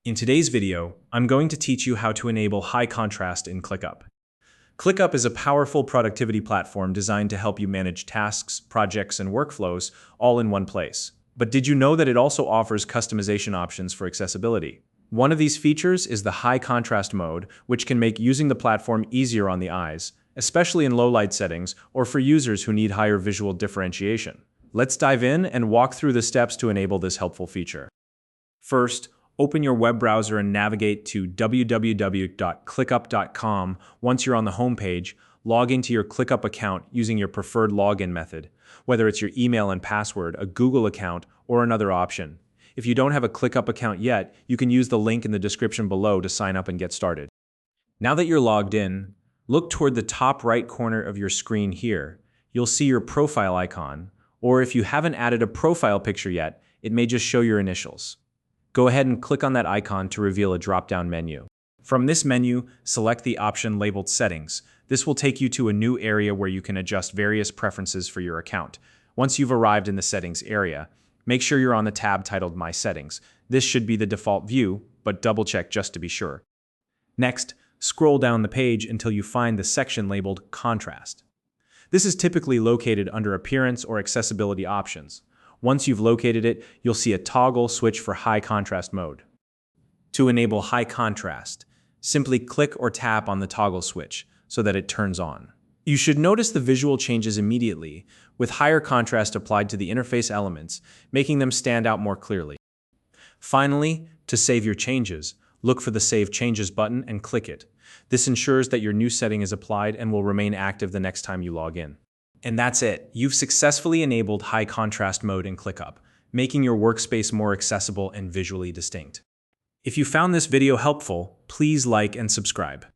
In today's video, I'm going to teach you how to enable high contrast in ClickUp. ClickUp is a powerful productivity platform designed to help you manage tasks, projects, and workflows all in one place. But did you know that it also offers customization options for accessibility? One of these features is the high contrast mode, which can make using the platform easier on the eyes, especially in low light settings or for users who need higher visual differentiation. Let's dive in and walk through the steps to enable this helpful feature. First, open your web browser and navigate to www.clickup.com. Once you're on the home page, log into your ClickUp account using your preferred login method, whether it's your email and password, a Google account, or another option. If you don't have a ClickUp account yet, you can use the link in the description below to sign up and get started. Now that you're logged in, look toward the top right corner of your screen here. You'll see your profile icon, or if you haven't added a profile picture yet, it may just show your initials. Go ahead and click on that icon to reveal a drop-down menu. From this menu, select the option labeled Settings. This will take you to a new area where you can adjust various preferences for your account. Once you've arrived in the Settings area, make sure you're on the tab titled My Settings. This should be the default view, but double-check just to be sure. Next, scroll down the page until you find the section labeled Contrast. This is typically located under Appearance or Accessibility options. Once you've located it, you'll see a toggle switch for high contrast mode. To enable high contrast, simply click or tap on the toggle switch so that it turns on. You should notice the visual changes immediately, with higher contrast applied to the interface elements, making them stand out more clearly. Finally, to save your changes, look for the Save Changes button and click it. This ensures that your new setting is applied and will remain active the next time you log in. And that's it. You've successfully enabled high contrast mode in ClickUp, making your workspace more accessible and visually distinct. If you found this video helpful, please like and subscribe.